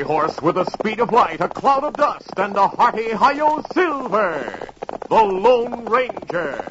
horse with the speed of light, a cloud of dust, and a hearty hi-yo silver, the Lone Ranger.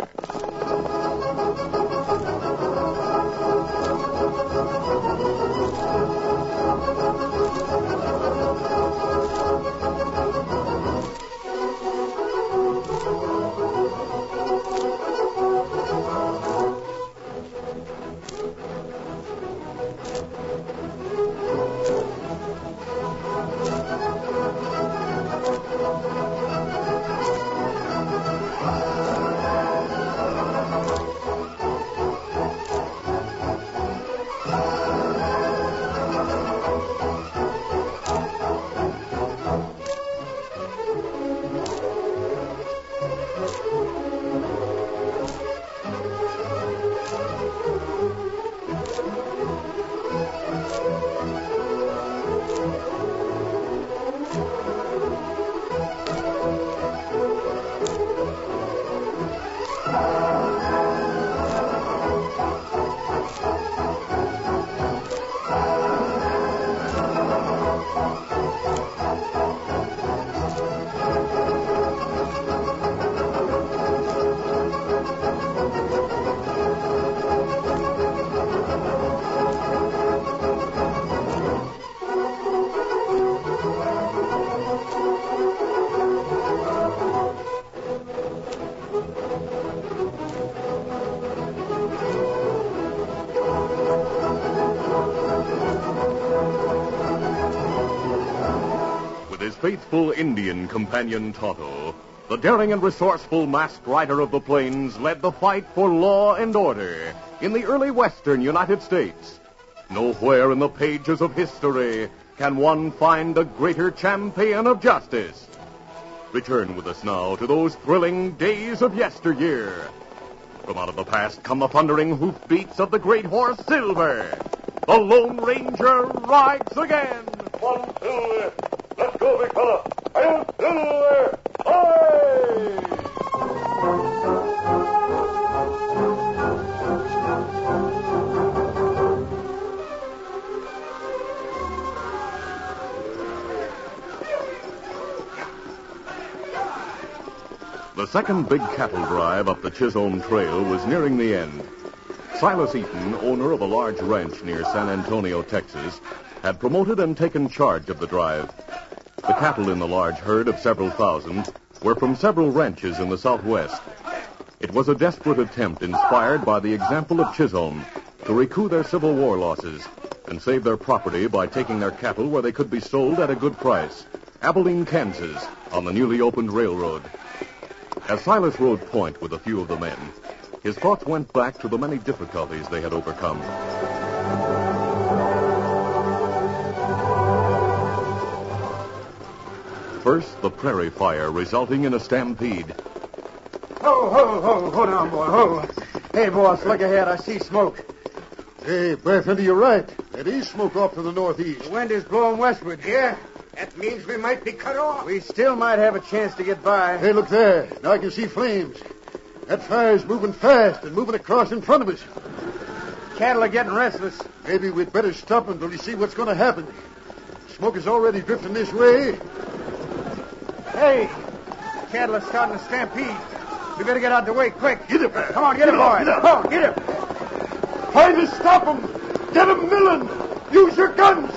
His faithful Indian companion Tonto, the daring and resourceful masked rider of the plains, led the fight for law and order in the early western United States. Nowhere in the pages of history can one find a greater champion of justice. Return with us now to those thrilling days of yesteryear. From out of the past come the thundering hoofbeats of the great horse Silver. The Lone Ranger rides again. 1, 2, let's go, big fella. I'll Silver. The second big cattle drive up the Chisholm Trail was nearing the end. Silas Eaton, owner of a large ranch near San Antonio, Texas, had promoted and taken charge of the drive. The cattle in the large herd of several thousand were from several ranches in the Southwest. It was a desperate attempt inspired by the example of Chisholm to recoup their Civil War losses and save their property by taking their cattle where they could be sold at a good price, Abilene, Kansas, on the newly opened railroad. As Silas rode point with a few of the men, his thoughts went back to the many difficulties they had overcome. First, the prairie fire resulting in a stampede. Hold on, boy, ho. Hey, boss, look ahead. I see smoke. Hey, Breath, to your right. That is smoke off to the northeast. The wind is blowing westward. Yeah, that means we might be cut off. We still might have a chance to get by. Hey, look there. Now I can see flames. That fire's moving fast and moving across in front of us. Cattle are getting restless. Maybe we'd better stop until we see what's going to happen. Smoke is already drifting this way. Hey, cattle are starting to stampede. We better get out the way quick. Get him. Come on, get him, boy. Come on, get him. Try to stop him. Get him milling. Use your guns.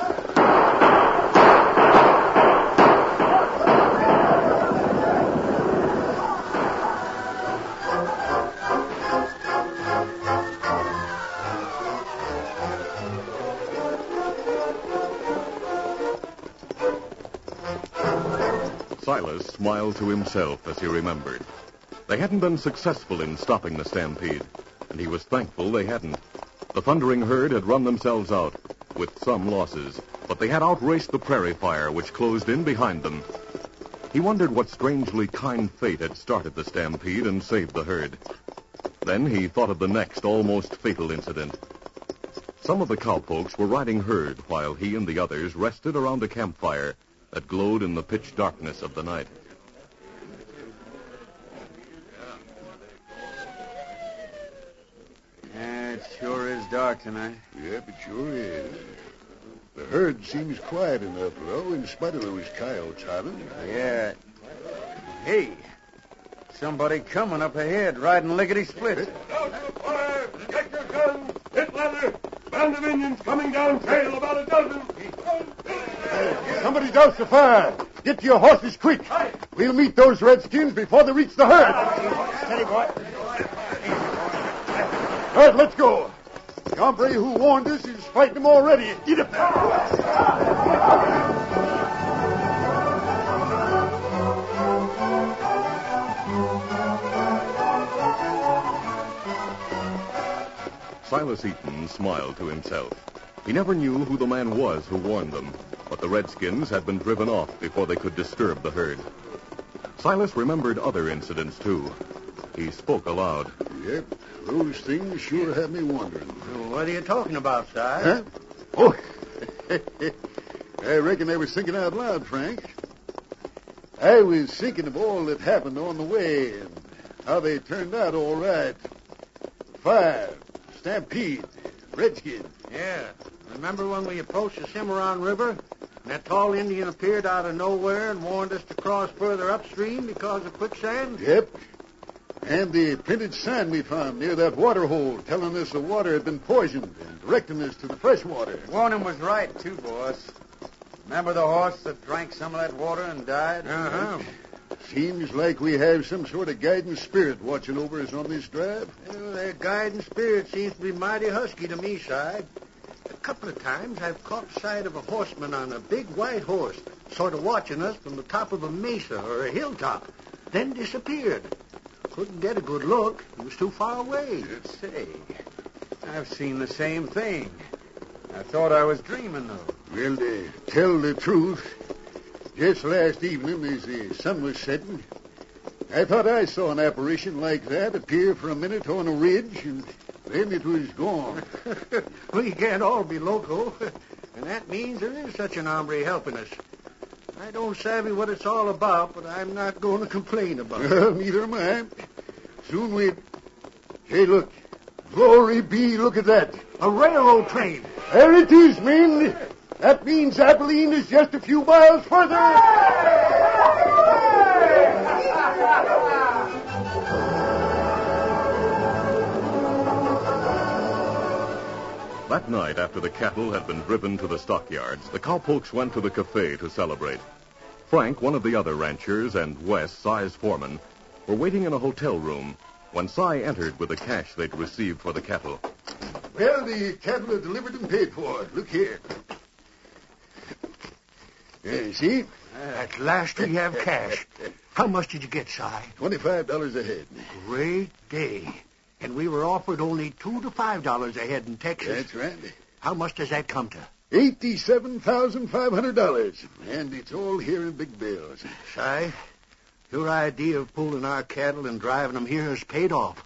Silas smiled to himself as he remembered. They hadn't been successful in stopping the stampede, and he was thankful they hadn't. The thundering herd had run themselves out, with some losses, but they had outraced the prairie fire, which closed in behind them. He wondered what strangely kind fate had started the stampede and saved the herd. Then he thought of the next almost fatal incident. Some of the cowpokes were riding herd while he and the others rested around a campfire that glowed in the pitch darkness of the night. Yeah, it sure is dark tonight. Yep, it sure is. The herd seems quiet enough, though, in spite of those coyotes, Highland. Yeah. Hey, somebody coming up ahead riding lickety-split. Fire! Check your guns! Hit leather! Band of Indians coming down trail, about a dozen. Somebody douse the fire. Get to your horses quick. We'll meet those redskins before they reach the herd. Steady, boy. All right, let's go. The hombre who warned us is fighting them already. Get up there. Silas Eaton smiled to himself. He never knew who the man was who warned them, but the redskins had been driven off before they could disturb the herd. Silas remembered other incidents, too. He spoke aloud. Yep, those things sure have me wondering. What are you talking about, Si? Huh? Oh, I reckon I was thinking out loud, Frank. I was thinking of all that happened on the way and how they turned out all right. Fire, stampede, redskins. Yeah. Remember when we approached the Cimarron River and that tall Indian appeared out of nowhere and warned us to cross further upstream because of quicksand? Yep. And the printed sign we found near that water hole telling us the water had been poisoned and directing us to the fresh water. Warning was right, too, boss. Remember the horse that drank some of that water and died? Uh-huh. Seems like we have some sort of guiding spirit watching over us on this drive. Well, their guiding spirit seems to be mighty husky to me, Si. A couple of times I've caught sight of a horseman on a big white horse, sort of watching us from the top of a mesa or a hilltop, then disappeared. Couldn't get a good look. He was too far away. Say, I've seen the same thing. I thought I was dreaming, though. Well, to tell the truth, just last evening as the sun was setting, I thought I saw an apparition like that appear for a minute on a ridge, and then it was gone. We can't all be loco, and that means there is such an hombre helping us. I don't savvy what it's all about, but I'm not going to complain about it. Well, neither am I. Soon we... Hey, look. Glory be, look at that. A railroad train. There it is, men. That means Abilene is just a few miles further. That night, after the cattle had been driven to the stockyards, the cowpokes went to the cafe to celebrate. Frank, one of the other ranchers, and Wes, Si's foreman, were waiting in a hotel room when Si entered with the cash they'd received for the cattle. Well, the cattle are delivered and paid for. Look here. See? At last we have cash. How much did you get, Si? $25 a head. Great day. And we were offered only $2 to $5 a head in Texas. That's right. How much does that come to? $87,500. And it's all here in big bills. Si, your idea of pulling our cattle and driving them here has paid off.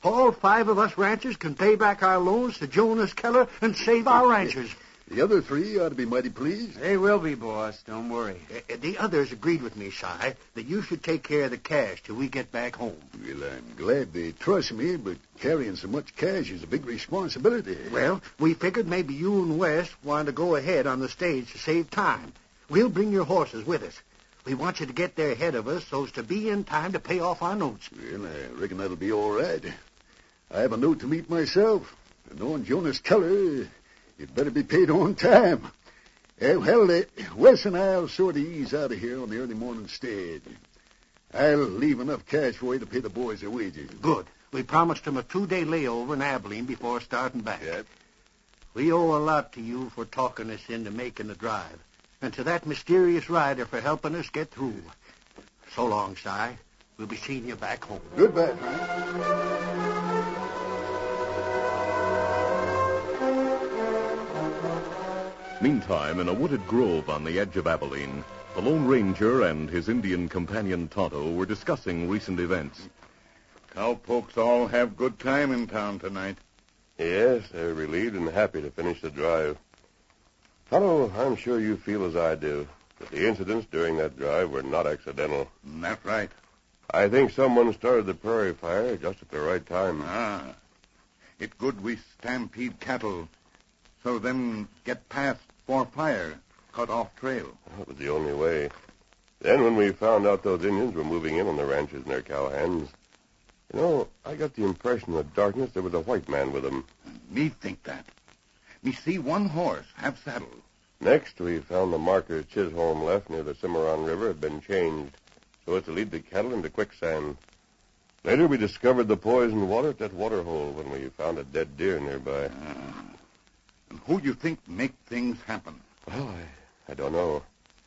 All 5 of us ranchers can pay back our loans to Jonas Keller and save our ranchers. The other 3 ought to be mighty pleased. They will be, boss. Don't worry. The others agreed with me, Si, that you should take care of the cash till we get back home. Well, I'm glad they trust me, but carrying so much cash is a big responsibility. Well, we figured maybe you and Wes wanted to go ahead on the stage to save time. We'll bring your horses with us. We want you to get there ahead of us so as to be in time to pay off our notes. Well, I reckon that'll be all right. I have a note to meet myself. And knowing Jonas Keller, it better be paid on time. Wes and I'll sort of ease out of here on the early morning stage. I'll leave enough cash for you to pay the boys their wages. Good. We promised them a 2-day layover in Abilene before starting back. Yep. We owe a lot to you for talking us into making the drive, and to that mysterious rider for helping us get through. So long, Si. We'll be seeing you back home. Goodbye, Frank. Meantime, in a wooded grove on the edge of Abilene, the Lone Ranger and his Indian companion Tonto were discussing recent events. Cowpokes all have good time in town tonight. Yes, they're relieved and happy to finish the drive. Tonto, I'm sure you feel as I do, that the incidents during that drive were not accidental. That's right. I think someone started the prairie fire just at the right time. It's good we stampede cattle, so them get past for fire, cut off trail. That was the only way. Then when we found out those Indians were moving in on the ranches and their cowhands, I got the impression in the darkness there was a white man with them. Me think that. Me see one horse, have saddle. Next, we found the marker Chisholm left near the Cimarron River had been changed so as to lead the cattle into quicksand. Later, we discovered the poisoned water at that water hole when we found a dead deer nearby. And who you think make things happen? Well, I don't know.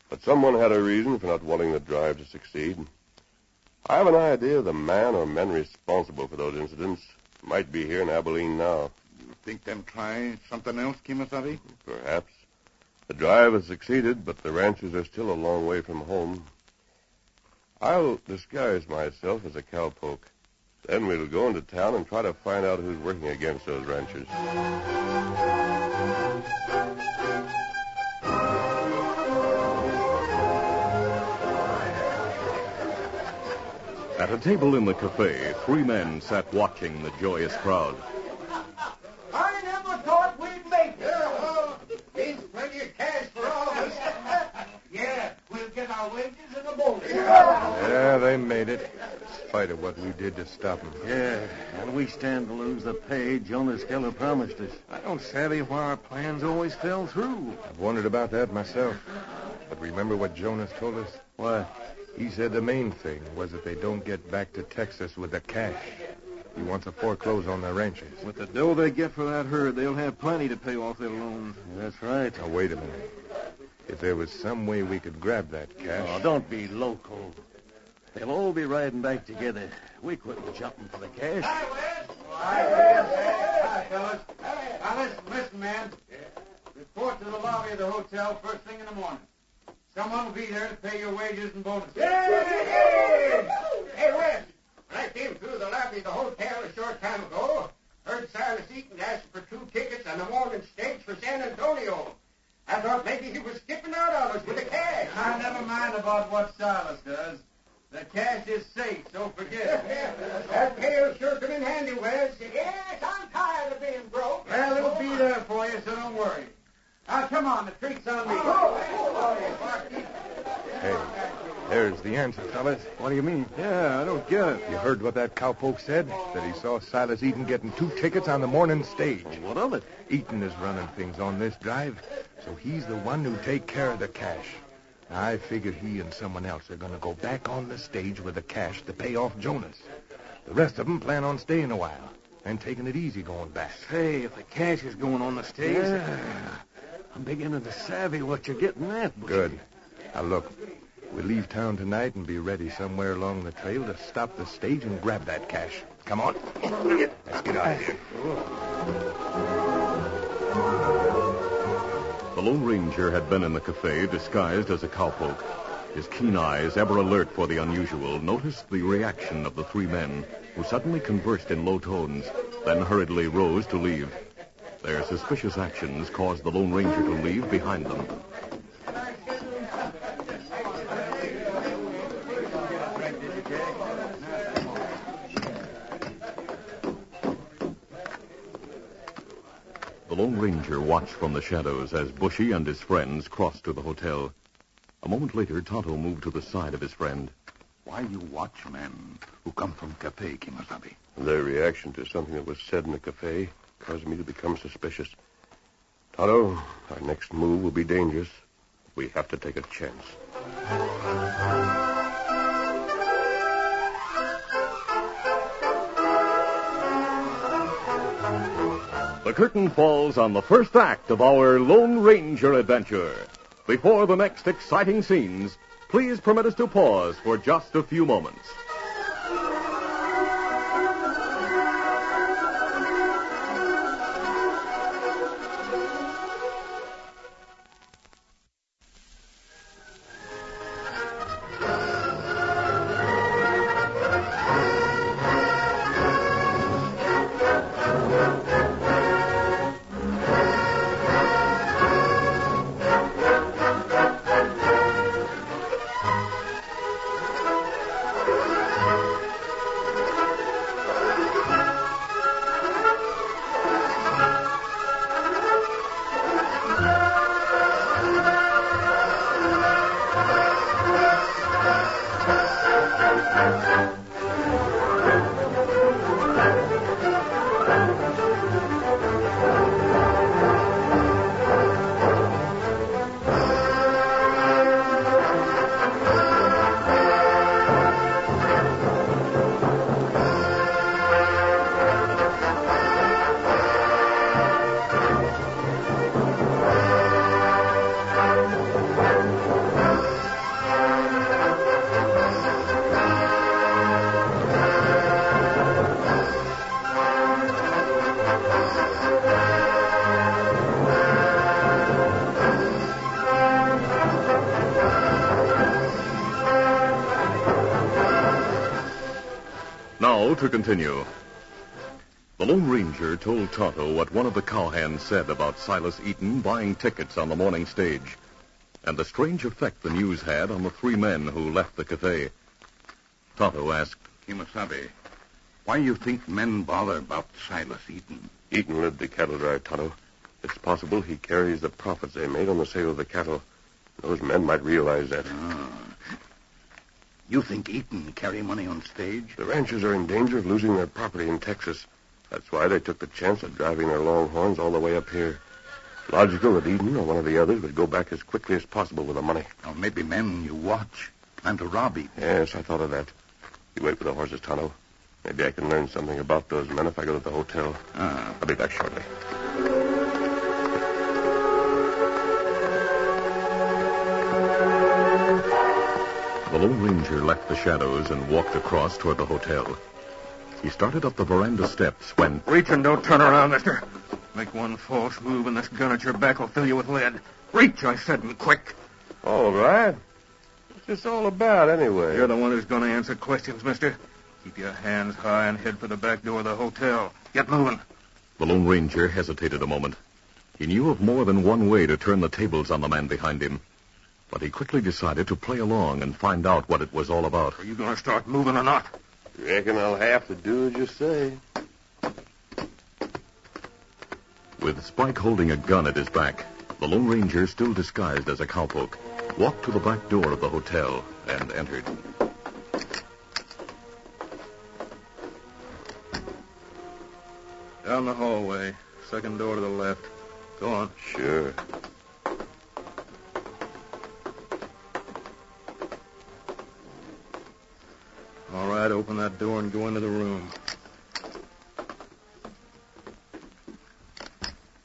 But someone had a reason for not wanting the drive to succeed. I have an idea the man or men responsible for those incidents might be here in Abilene now. You think them try something else, Kimasabi? Perhaps. The drive has succeeded, but the ranchers are still a long way from home. I'll disguise myself as a cowpoke. Then we'll go into town and try to find out who's working against those ranchers. At a table in the cafe, three men sat watching the joyous crowd. I never thought we'd make it. Means plenty of cash for all of us. Yeah, we'll get our wages in a bonus. Yeah, they made it, in spite of what we did to stop them. Yeah, and we stand to lose the pay Jonas Keller promised us. I don't savvy why our plans always fell through. I've wondered about that myself. But remember what Jonas told us? What? He said the main thing was that they don't get back to Texas with the cash. He wants to foreclose on their ranches. With the dough they get for that herd, they'll have plenty to pay off their loans. That's right. Now, wait a minute. If there was some way we could grab that cash... Oh, don't be loco. They'll all be riding back together. We couldn't jumping for the cash. Hi, Wes. Hi, fellas. Now, listen, man. Report to the lobby of the hotel first thing in the morning. Someone will be there to pay your wages and bonuses. Hey, Wes. When I came through the lobby of the hotel a short time ago, heard Silas Eaton ask for 2 tickets on the morning stage for San Antonio. I thought maybe he was skipping out on us with the cash. Now, never mind about what Silas does. The cash is safe, so forget it. That pay'll sure come in handy, Wes. Yes, I'm tired of being broke. Well, it'll be there for you, so don't worry. Now, come on, the treat's on me. Hey, there's the answer, fellas. What do you mean? Yeah, I don't get it. You heard what that cowpoke said? That he saw Silas Eaton getting 2 tickets on the morning stage. What of it? Eaton is running things on this drive, so he's the one who take care of the cash. Now, I figure he and someone else are going to go back on the stage with the cash to pay off Jonas. The rest of them plan on staying a while and taking it easy going back. Say, if the cash is going on the stage... I'm beginning to savvy what you're getting at, Bushy. Good. Now, look, we'll leave town tonight and be ready somewhere along the trail to stop the stage and grab that cash. Come on. Let's get out of here. The Lone Ranger had been in the cafe disguised as a cowpoke. His keen eyes, ever alert for the unusual, noticed the reaction of the three men, who suddenly conversed in low tones, then hurriedly rose to leave. Their suspicious actions caused the Lone Ranger to leave behind them. The Lone Ranger watched from the shadows as Bushy and his friends crossed to the hotel. A moment later, Tonto moved to the side of his friend. Why you watch men who come from cafe, Kimasabi? Their reaction to something that was said in the cafe caused me to become suspicious. Tonto, our next move will be dangerous. We have to take a chance. The curtain falls on the first act of our Lone Ranger adventure. Before the next exciting scenes, please permit us to pause for just a few moments. to continue. The Lone Ranger told Tonto what one of the cowhands said about Silas Eaton buying tickets on the morning stage, and the strange effect the news had on the three men who left the cafe. Tonto asked, Kimasabi, why you think men bother about Silas Eaton? Eaton lived the cattle drive, Tonto. It's possible he carries the profits they made on the sale of the cattle. Those men might realize that. You think Eaton carry money on stage? The ranchers are in danger of losing their property in Texas. That's why they took the chance of driving their longhorns all the way up here. Logical that Eaton or one of the others would go back as quickly as possible with the money. Or maybe men you watch plan to rob Eaton. Yes, I thought of that. You wait with the horses, Tonto. Maybe I can learn something about those men if I go to the hotel. I'll be back shortly. The Lone Ranger left the shadows and walked across toward the hotel. He started up the veranda steps when... Reach and don't turn around, mister. Make one false move and this gun at your back will fill you with lead. Reach, I said, and quick. All right. What's this all about, anyway? You're the one who's going to answer questions, mister. Keep your hands high and head for the back door of the hotel. Get moving. The Lone Ranger hesitated a moment. He knew of more than one way to turn the tables on the man behind him. But he quickly decided to play along and find out what it was all about. Are you going to start moving or not? Reckon I'll have to do as you say. With Spike holding a gun at his back, the Lone Ranger, still disguised as a cowpoke, walked to the back door of the hotel and entered. Down the hallway. Second door to the left. Go on. Sure. All right, open that door and go into the room.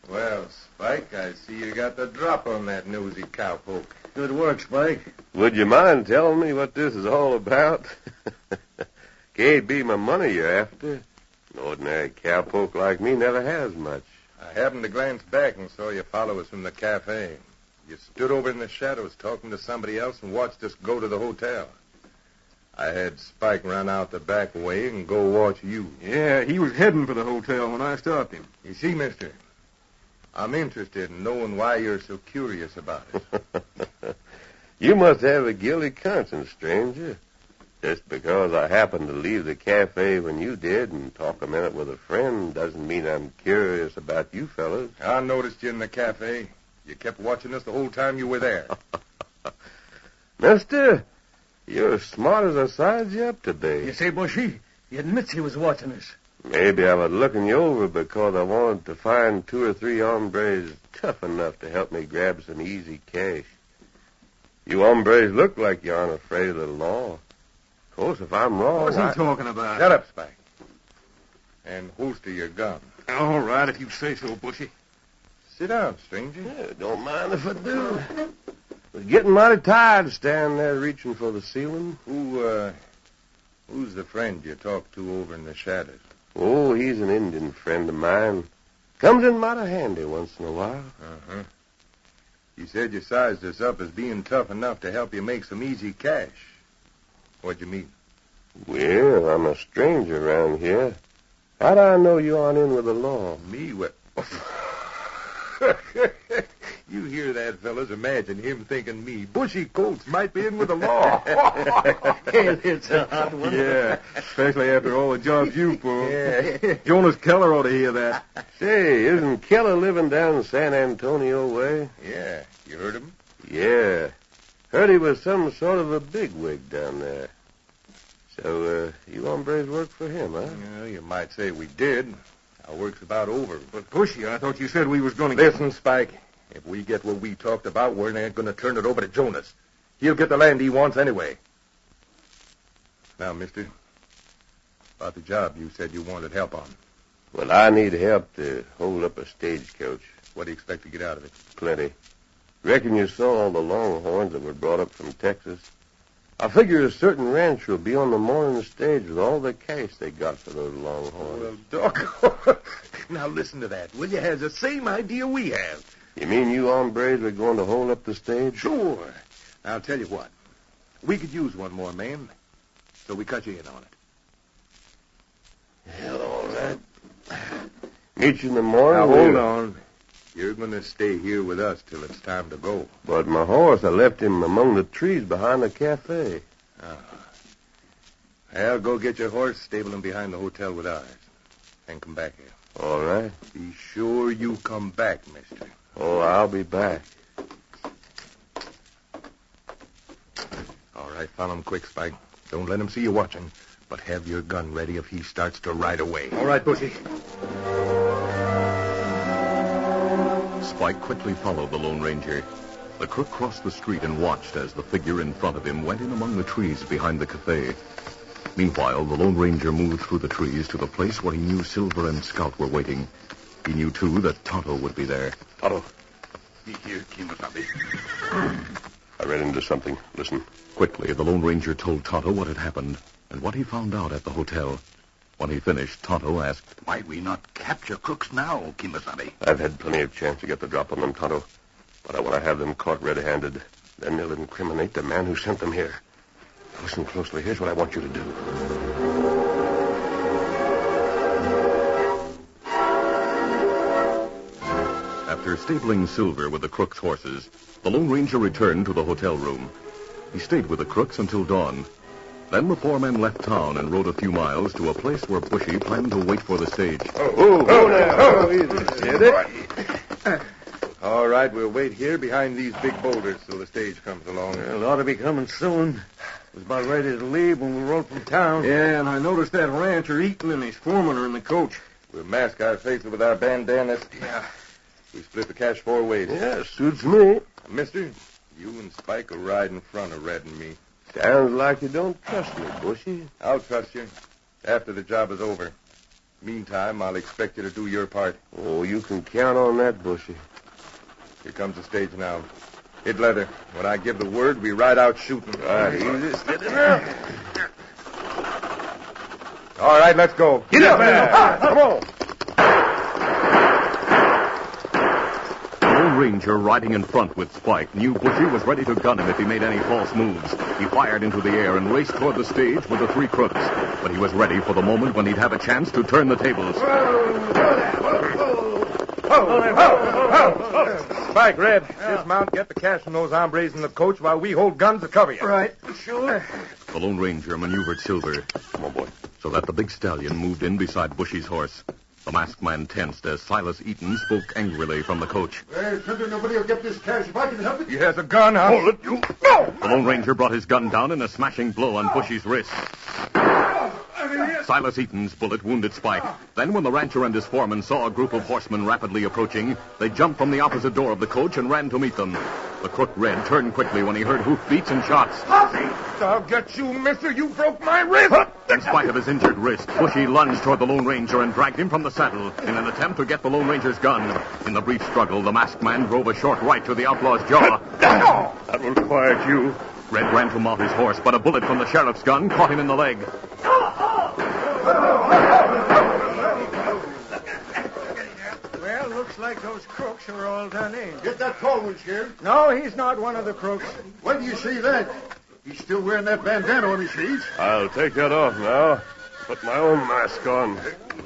Well, Spike, I see you got the drop on that nosy cowpoke. Good work, Spike. Would you mind telling me what this is all about? Can't be my money you're after. An ordinary cowpoke like me never has much. I happened to glance back and saw you follow us from the cafe. You stood over in the shadows talking to somebody else and watched us go to the hotel. I had Spike run out the back way and go watch you. Yeah, he was heading for the hotel when I stopped him. You see, mister, I'm interested in knowing why you're so curious about it. You must have a guilty conscience, stranger. Just because I happened to leave the cafe when you did and talk a minute with a friend doesn't mean I'm curious about you fellas. I noticed you in the cafe. You kept watching us the whole time you were there. Mister, you're as smart as I sized you up to be. You say, Bushy, he admits he was watching us. Maybe I was looking you over because I wanted to find 2 or 3 hombres tough enough to help me grab some easy cash. You hombres look like you aren't afraid of the law. Of course, if I'm wrong... What's he talking about? Shut up, Spike. And holster your gun. All right, if you say so, Bushy. Sit down, stranger. Yeah, don't mind if I do. I was getting mighty tired standing there reaching for the ceiling. Who's the friend you talked to over in the shadows? Oh, he's an Indian friend of mine. Comes in mighty handy once in a while. Uh-huh. You said you sized us up as being tough enough to help you make some easy cash. What'd you mean? Well, I'm a stranger around here. How'd I know you aren't in with the law? Me? What? You hear that, fellas? Imagine him thinking me, Bushy Coates, might be in with the law. It's a hot one. Yeah, especially after all the jobs you pulled. Yeah. Jonas Keller ought to hear that. Say, isn't Keller living down San Antonio way? Yeah. You heard him? Yeah. Heard he was some sort of a bigwig down there. So, you hombres work for him, huh? Yeah, you might say we did. Our work's about over. But, Bushy, I thought you said we was going to... Listen, Spike. If we get what we talked about, we're not going to turn it over to Jonas. He'll get the land he wants anyway. Now, mister, about the job you said you wanted help on. Well, I need help to hold up a stagecoach. What do you expect to get out of it? Plenty. Reckon you saw all the longhorns that were brought up from Texas. I figure a certain rancher will be on the morning stage with all the cash they got for those longhorns. Well, doggone. Now, listen to that. Will you have the same idea we have? You mean you hombres are going to hold up the stage? Sure. I'll tell you what. We could use one more man, so we cut you in on it. All right. Meet you in the morning. Now, hold on. You're going to stay here with us till it's time to go. But my horse, I left him among the trees behind the cafe. Well, go get your horse, stable him behind the hotel with ours. Then come back here. All right. Be sure you come back, mister. Oh, I'll be back. All right, follow him quick, Spike. Don't let him see you watching, but have your gun ready if he starts to ride away. All right, Bushy. Spike quickly followed the Lone Ranger. The crook crossed the street and watched as the figure in front of him went in among the trees behind the cafe. Meanwhile, the Lone Ranger moved through the trees to the place where he knew Silver and Scout were waiting. He knew, too, that Tonto would be there. Tonto, be here, Kimasabi. I ran into something. Listen. Quickly, the Lone Ranger told Tonto what had happened and what he found out at the hotel. When he finished, Tonto asked, Why we not capture crooks now, Kimasabi? I've had plenty of chance to get the drop on them, Tonto. But I want to have them caught red-handed. Then they'll incriminate the man who sent them here. Listen closely. Here's what I want you to do. After stabling Silver with the crook's horses, the Lone Ranger returned to the hotel room. He stayed with the crooks until dawn. Then the four men left town and rode a few miles to a place where Bushy planned to wait for the stage. All right, we'll wait here behind these big boulders till the stage comes along. Well, it ought to be coming soon. Was about ready to leave when we rode from town. Yeah, and I noticed that rancher Eaton and his foreman are in the coach. We'll mask our faces with our bandanas. Yeah. We split the cash 4 ways. Yeah, suits me. Mister, you and Spike will ride in front of Red and me. Sounds like you don't trust me, Bushy. I'll trust you after the job is over. Meantime, I'll expect you to do your part. Oh, you can count on that, Bushy. Here comes the stage now. Hit leather. When I give the word, we ride out shooting. Easy, steady now. All right, let's go. Get up there. Come on. The Lone Ranger, riding in front with Spike, knew Bushy was ready to gun him if he made any false moves. He fired into the air and raced toward the stage with the 3 crooks. But he was ready for the moment when he'd have a chance to turn the tables. Spike, Red, dismount, get the cash from those hombres in the coach while we hold guns to cover you. Right, sure. The Lone Ranger maneuvered Silver. Come on, boy. So that the big stallion moved in beside Bushy's horse. The masked man tensed as Silas Eaton spoke angrily from the coach. Hey, Senator, nobody will get this cash if I can help it. He has a gun, huh? Hold it, you. No! The Lone Ranger brought his gun down in a smashing blow on Bushy's wrist. Silas Eaton's bullet wounded Spike. Then when the rancher and his foreman saw a group of horsemen rapidly approaching, they jumped from the opposite door of the coach and ran to meet them. The crook Red turned quickly when he heard hoofbeats and shots. I'll get you, mister. You broke my wrist. In spite of his injured wrist, Bushy lunged toward the Lone Ranger and dragged him from the saddle in an attempt to get the Lone Ranger's gun. In the brief struggle, the masked man drove a short right to the outlaw's jaw. That will quiet you. Red ran to mount his horse, but a bullet from the sheriff's gun caught him in the leg. Well, looks like those crooks are all done in. Get that tall one, Sheriff. No, he's not one of the crooks. Why do you say that? He's still wearing that bandana on his face. I'll take that off now. Put my own mask on.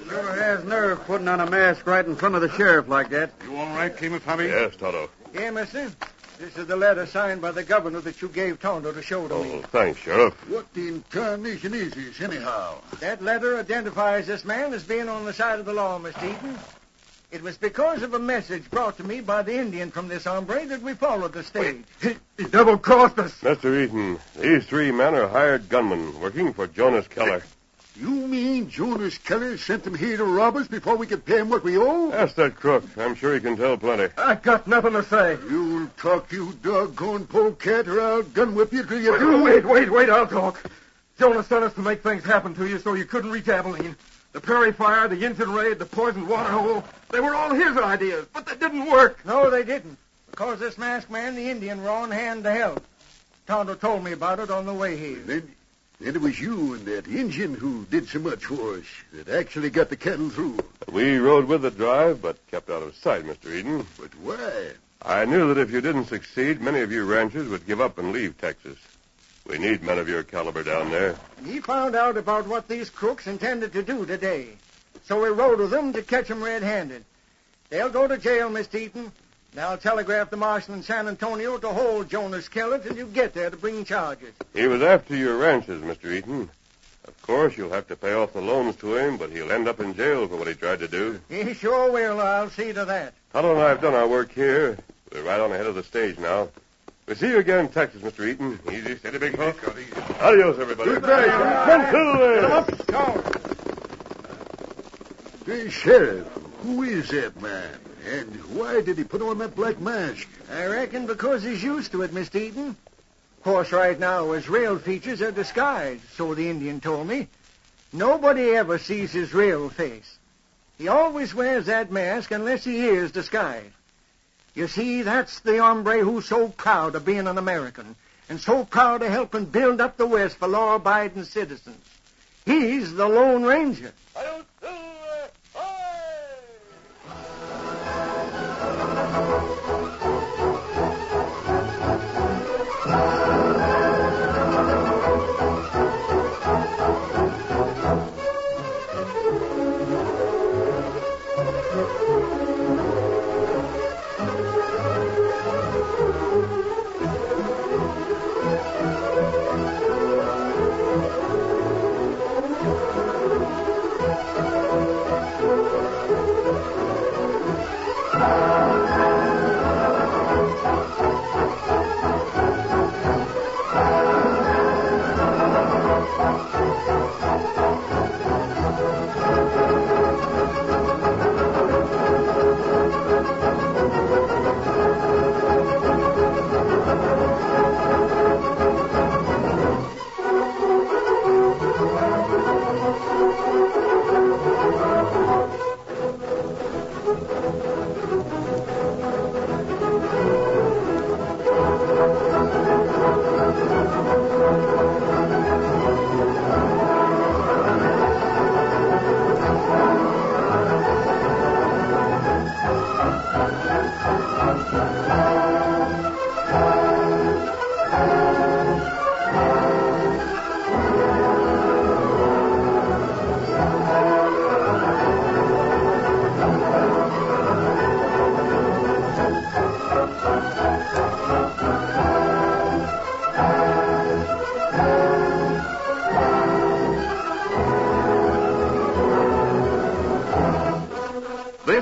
Sure has nerve putting on a mask right in front of the sheriff like that. You all right, Kimasabi? Yes, Tonto. Yeah, mister. This is the letter signed by the governor that you gave Tonto to show to me. Oh, thanks, Sheriff. What in tarnation is this, anyhow? That letter identifies this man as being on the side of the law, Mr. Eaton. It was because of a message brought to me by the Indian from this hombre that we followed the stage. He double-crossed us. Mr. Eaton, these 3 men are hired gunmen working for Jonas Keller. You mean Jonas Keller sent them here to rob us before we could pay him what we owe? Ask that crook. I'm sure he can tell plenty. I got nothing to say. You'll talk, you doggone polecat, or I'll gun whip you till you do. Wait, I'll talk. Jonas sent us to make things happen to you so you couldn't reach Abilene. The prairie fire, the Indian raid, the poisoned water hole, they were all his ideas, but they didn't work. No, they didn't. Because this masked man, the Indian, were on hand to help. Tonto told me about it on the way here. Then it was you and that Indian who did so much for us that actually got the cattle through. We rode with the drive, but kept out of sight, Mr. Eden. But why? I knew that if you didn't succeed, many of you ranchers would give up and leave Texas. We need men of your caliber down there. He found out about what these crooks intended to do today. So we rode with them to catch them red-handed. They'll go to jail, Mr. Eaton. And I'll telegraph the marshal in San Antonio to hold Jonas Keller till you get there to bring charges. He was after your ranches, Mr. Eaton. Of course, you'll have to pay off the loans to him, but he'll end up in jail for what he tried to do. He sure will. I'll see to that. Tonto and I have done our work here. We're right on ahead of the stage now. We'll see you again in Texas, Mr. Eaton. Easy, steady, big hawk. Adios, everybody. Good day. Hey, Sheriff, who is that man? And why did he put on that black mask? I reckon because he's used to it, Mr. Eaton. Of course, right now his real features are disguised, so the Indian told me. Nobody ever sees his real face. He always wears that mask unless he is disguised. You see, that's the hombre who's so proud of being an American and so proud of helping build up the West for law-abiding citizens. He's the Lone Ranger.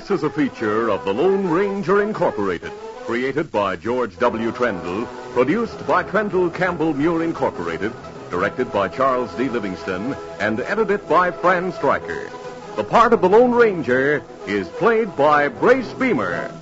This is a feature of the Lone Ranger Incorporated, created by George W. Trendle, produced by Trendle Campbell Muir Incorporated, directed by Charles D. Livingston, and edited by Fran Stryker. The part of the Lone Ranger is played by Brace Beamer.